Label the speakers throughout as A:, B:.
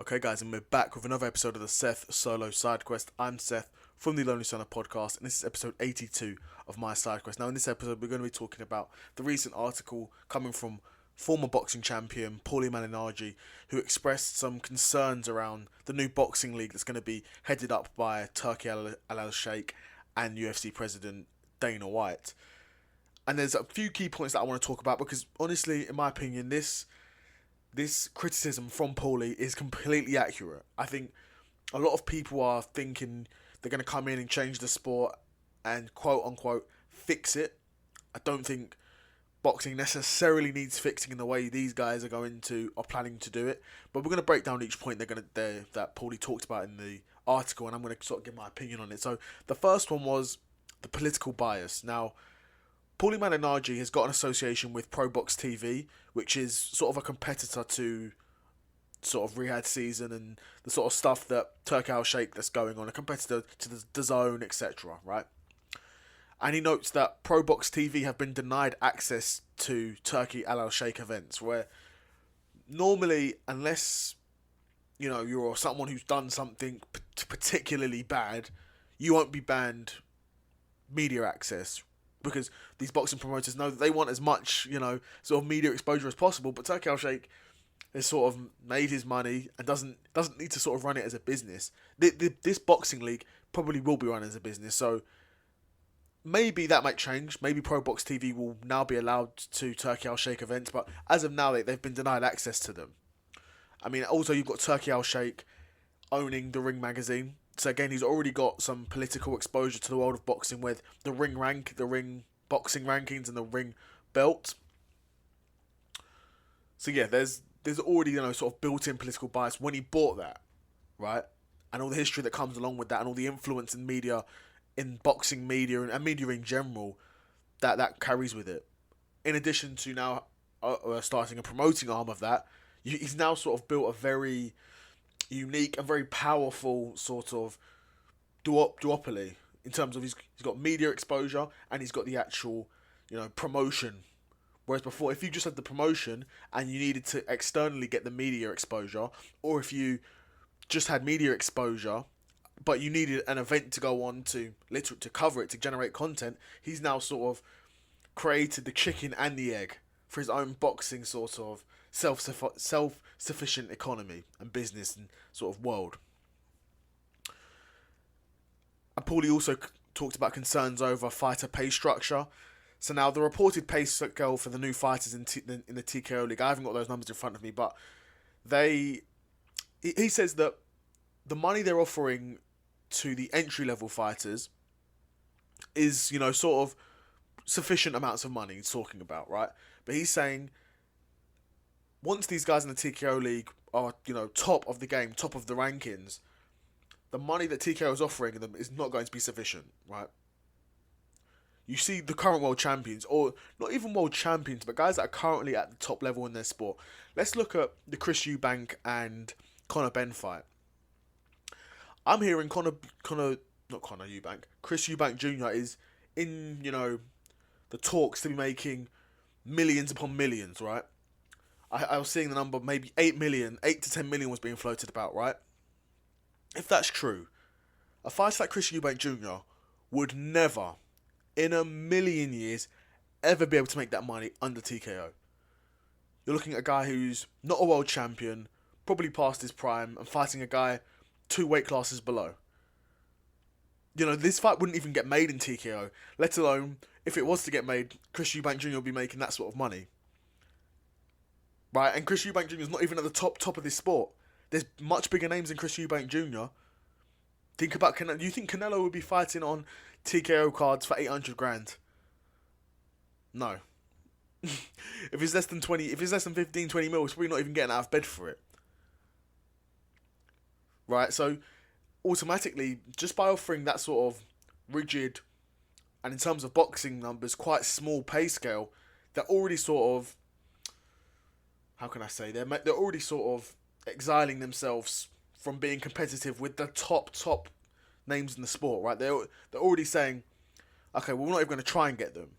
A: Okay, guys, and we're back with another episode of the Seth Solo Side Quest. I'm Seth from the Lonely Stoner podcast, and this is episode 82 of my side quest. Now, in this episode, we're going to be talking about the recent article coming from former boxing champion Paulie Malignaggi, who expressed some concerns around the new boxing league that's going to be headed up by Turki Al-Sheikh and UFC president Dana White. And there's a few key points that I want to talk about because, honestly, in my opinion, this criticism from Paulie is completely accurate. I think a lot of people are thinking they're going to come in and change the sport and quote-unquote fix it. I don't think boxing necessarily needs fixing in the way these guys are planning to do it. But we're going to break down each point that Paulie talked about in the article, and I'm going to sort of give my opinion on it. So the first one was the political bias. Now, Paulie Malignaggi has got an association with Pro Box TV, which is sort of a competitor to sort of Riyadh Season and the sort of stuff that Turki Al-Sheikh that's going on, a competitor to the DAZN, etc., right? And he notes that Pro Box TV have been denied access to Turki Al-Sheikh events, where normally, unless you're someone who's done something particularly bad, you won't be banned media access. Because these boxing promoters know that they want as much, sort of media exposure as possible. But Turki Al-Sheikh has sort of made his money and doesn't need to sort of run it as a business. This boxing league probably will be run as a business. So maybe that might change. Maybe Pro Box TV will now be allowed to Turki Al-Sheikh events. But as of now, they've been denied access to them. I mean, also you've got Turki Al-Sheikh owning the Ring magazine. So again, he's already got some political exposure to the world of boxing with the ring boxing rankings and the ring belt. So yeah, there's already sort of built-in political bias when he bought that, right? And all the history that comes along with that, and all the influence in media, in boxing media and media in general, that carries with it. In addition to now starting a promoting arm of that, he's now sort of built a very unique and very powerful sort of duopoly in terms of he's got media exposure and he's got the actual promotion, whereas before, if you just had the promotion and you needed to externally get the media exposure, or if you just had media exposure but you needed an event to go on to cover it, to generate content, he's now sort of created the chicken and the egg for his own boxing sort of self-sufficient economy and business and sort of world. And Paulie also talked about concerns over fighter pay structure. So now the reported pay scale for the new fighters in the TKO League, I haven't got those numbers in front of me, but he says that the money they're offering to the entry-level fighters is, sort of sufficient amounts of money he's talking about, right? But he's saying once these guys in the TKO League are, top of the game, top of the rankings, the money that TKO is offering them is not going to be sufficient, right? You see the current world champions, or not even world champions, but guys that are currently at the top level in their sport. Let's look at the Chris Eubank and Conor Benn fight. I'm hearing Chris Eubank Jr. is in, the talks to be making millions upon millions, right? I was seeing the number, maybe 8 to 10 million was being floated about, right? If that's true, a fighter like Chris Eubank Jr. would never, in a million years, ever be able to make that money under TKO. You're looking at a guy who's not a world champion, probably past his prime, and fighting a guy 2 weight classes below. This fight wouldn't even get made in TKO, let alone, if it was to get made, Chris Eubank Jr. would be making that sort of money. Right, and Chris Eubank Jr. is not even at the top of this sport. There's much bigger names than Chris Eubank Jr. Think about Canelo. Do you think Canelo would be fighting on TKO cards for 800 grand? No. If it's less than 15, 20 mil, he's probably not even getting out of bed for it. Right, so automatically, just by offering that sort of rigid, and in terms of boxing numbers, quite small pay scale, they're already sort of, how can I say, they're already sort of exiling themselves from being competitive with the top names in the sport, right? They're already saying, okay, well, we're not even going to try and get them.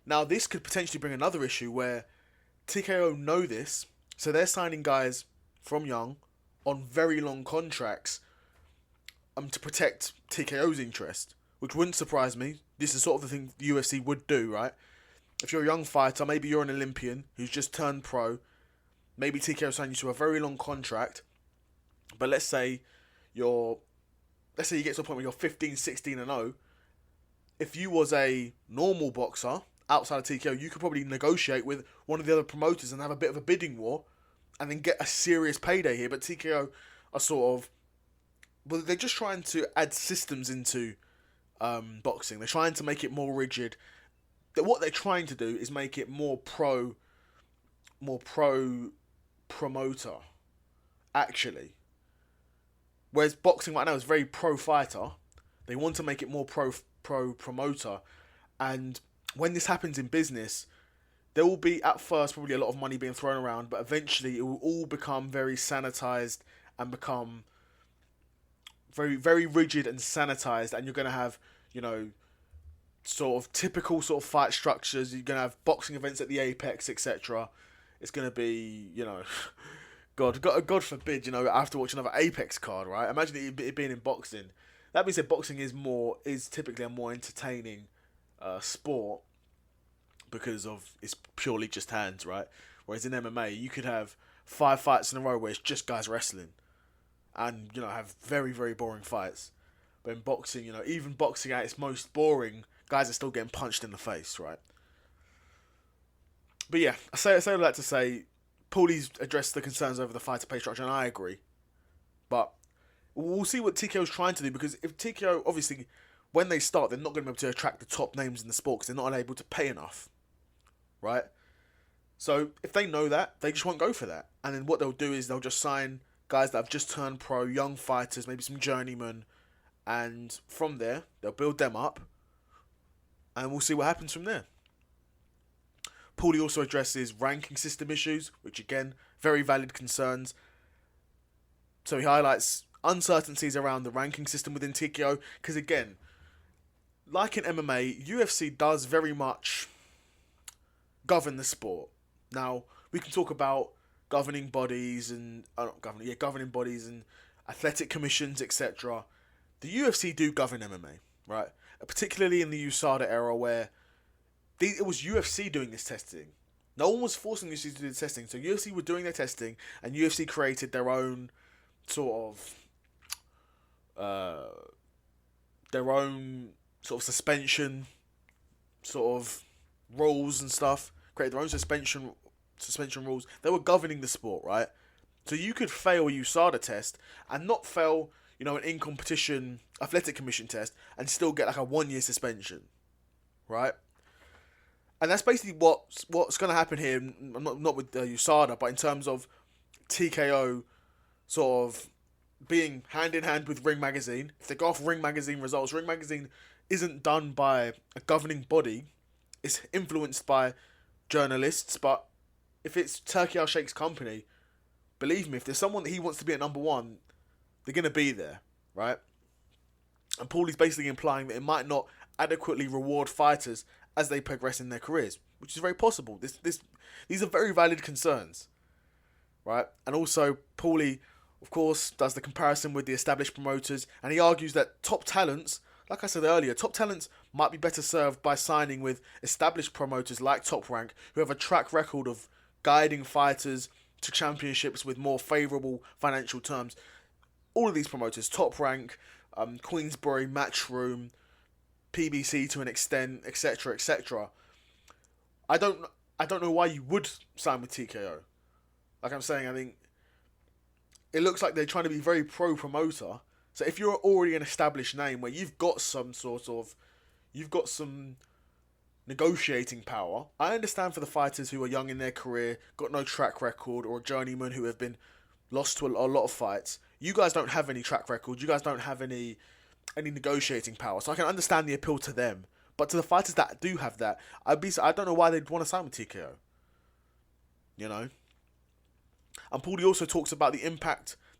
A: Now, this could potentially bring another issue where TKO know this, so they're signing guys from young on very long contracts to protect TKO's interest, which wouldn't surprise me. This is sort of the thing the UFC would do, right? If you're a young fighter, maybe you're an Olympian who's just turned pro, maybe TKO signed you to a very long contract, but let's say you get to a point where you're 15, 16 and 0. If you was a normal boxer outside of TKO, you could probably negotiate with one of the other promoters and have a bit of a bidding war and then get a serious payday here. But TKO are sort of, well, they're just trying to add systems into boxing. They're trying to make it more rigid. What they're trying to do is make it more pro promoter, actually. Whereas boxing right now is very pro fighter, they want to make it more pro promoter. And when this happens in business, there will be at first probably a lot of money being thrown around, but eventually it will all become very sanitized and become very, very rigid and sanitized. And you're going to have, sort of typical sort of fight structures. You're going to have boxing events at the Apex, etc. It's going to be, God forbid, I have to watch another Apex card, right? Imagine it being in boxing. That being said, boxing is typically a more entertaining sport because of it's purely just hands, right? Whereas in MMA, you could have 5 fights in a row where it's just guys wrestling, and have very, very boring fights. But in boxing, even boxing at its most boring, guys are still getting punched in the face, right? But yeah, I say all that to say, Paulie's addressed the concerns over the fighter pay structure, and I agree. But we'll see what TKO's trying to do, because if TKO, obviously, when they start, they're not going to be able to attract the top names in the sport because they're not able to pay enough, right? So if they know that, they just won't go for that. And then what they'll do is they'll just sign guys that have just turned pro, young fighters, maybe some journeymen, and from there, they'll build them up, and we'll see what happens from there. Paulie also addresses ranking system issues, which again, very valid concerns. So he highlights uncertainties around the ranking system within TKO, because again, like in MMA, UFC does very much govern the sport. Now, we can talk about governing bodies and governing bodies and athletic commissions, etc. The UFC do govern MMA, right? Particularly in the USADA era, where it was UFC doing this testing. No one was forcing UFC to do the testing. So UFC were doing their testing, and UFC created their own sort of suspension sort of rules and stuff. Created their own suspension rules. They were governing the sport, right? So you could fail a USADA test and not fail, an in-competition athletic commission test and still get like a 1-year suspension, right? And that's basically what's going to happen here, not with USADA, but in terms of TKO sort of being hand-in-hand with Ring Magazine. If they go off Ring Magazine results, Ring Magazine isn't done by a governing body. It's influenced by journalists, but if it's Turki Al-Sheikh's company, believe me, if there's someone that he wants to be at number one, they're going to be there, right? And Paulie's basically implying that it might not adequately reward fighters as they progress in their careers, which is very possible. These are very valid concerns, right? And also, Paulie, of course, does the comparison with the established promoters, and he argues that top talents, like I said earlier, top talents might be better served by signing with established promoters like Top Rank, who have a track record of guiding fighters to championships with more favourable financial terms. All of these promoters, Top Rank, Queensbury, Matchroom, PBC to an extent, etc., etc. I don't know why you would sign with TKO. Like I'm saying, I think it looks like they're trying to be very pro-promoter. So if you're already an established name where you've got some negotiating power, I understand for the fighters who are young in their career, got no track record, or a journeyman who have been lost to a lot of fights. You guys don't have any track record. You guys don't have any negotiating power. So I can understand the appeal to them. But to the fighters that do have that, I don't know why they'd want to sign with TKO. And Paulie also talks about the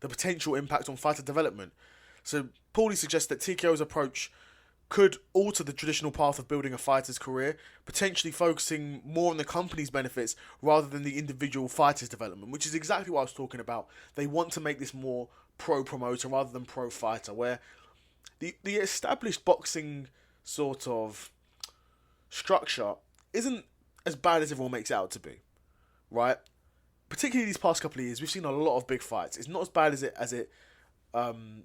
A: potential impact on fighter development. So Paulie suggests that TKO's approach could alter the traditional path of building a fighter's career, potentially focusing more on the company's benefits rather than the individual fighter's development, which is exactly what I was talking about. They want to make this more pro-promoter rather than pro-fighter, where the established boxing sort of structure isn't as bad as everyone makes it out to be, right? Particularly these past couple of years, we've seen a lot of big fights. It's not as bad as it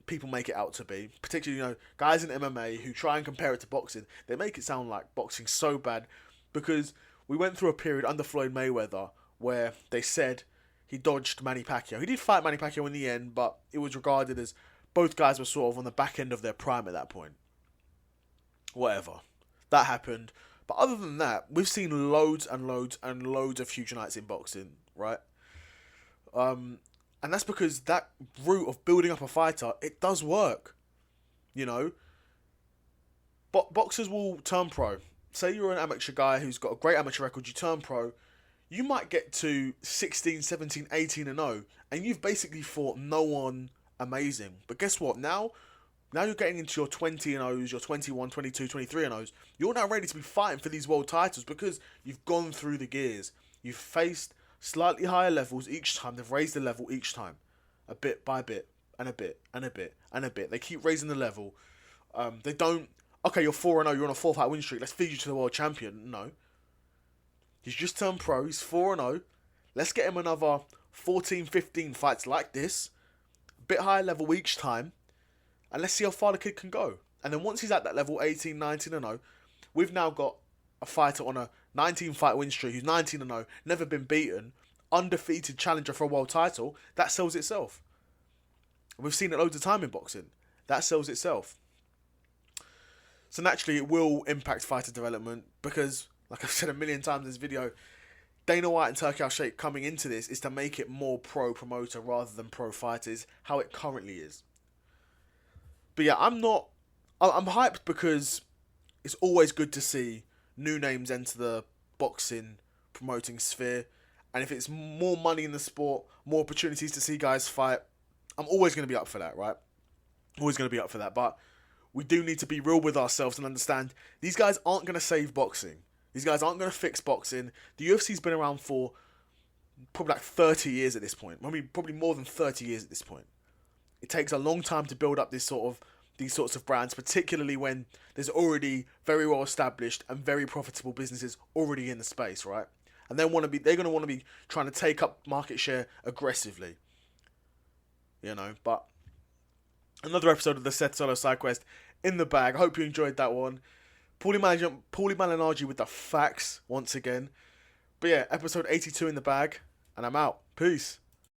A: people make it out to be. Particularly, guys in MMA who try and compare it to boxing, they make it sound like boxing's so bad because we went through a period under Floyd Mayweather where they said he dodged Manny Pacquiao. He did fight Manny Pacquiao in the end, but it was regarded as both guys were sort of on the back end of their prime at that point. Whatever. That happened. But other than that, we've seen loads and loads and loads of future nights in boxing, right? And that's because that route of building up a fighter, it does work. Boxers will turn pro. Say you're an amateur guy who's got a great amateur record, you turn pro, you might get to 16, 17, 18 and 0, and you've basically fought no one amazing. But guess what? Now you're getting into your 20 and 0s, your 21, 22, 23 and 0s. You're now ready to be fighting for these world titles because you've gone through the gears. You've faced slightly higher levels each time. They've raised the level each time. A bit by bit, and a bit, and a bit, and a bit. They keep raising the level. They don't, okay, you're 4-0, you're on a 4-fight win streak, let's feed you to the world champion. No. He's just turned pro, he's 4-0. Let's get him another 14, 15 fights like this. A bit higher level each time. And let's see how far the kid can go. And then once he's at that level, 18, 19 and 0, we've now got a fighter on a 19-fight win streak who's 19 and 0, never been beaten, undefeated challenger for a world title. That sells itself. We've seen it loads of time in boxing. That sells itself. So naturally, it will impact fighter development because, like I've said a million times in this video, Dana White and Turki Al-Sheikh coming into this is to make it more pro-promoter rather than pro-fighters, how it currently is. But yeah, I'm hyped because it's always good to see new names enter the boxing promoting sphere. And if it's more money in the sport, more opportunities to see guys fight, I'm always going to be up for that, right? Always going to be up for that. But we do need to be real with ourselves and understand these guys aren't going to save boxing. These guys aren't going to fix boxing. The UFC's been around for probably like 30 years at this point. Probably more than 30 years at this point. It takes a long time to build up these sorts of brands, particularly when there's already very well established and very profitable businesses already in the space, right? And they're going to want to be trying to take up market share aggressively. But another episode of the Seth Solo Side Quest in the bag. I hope you enjoyed that one. Paulie Malignaggi with the facts once again. But yeah, episode 82 in the bag, and I'm out. Peace.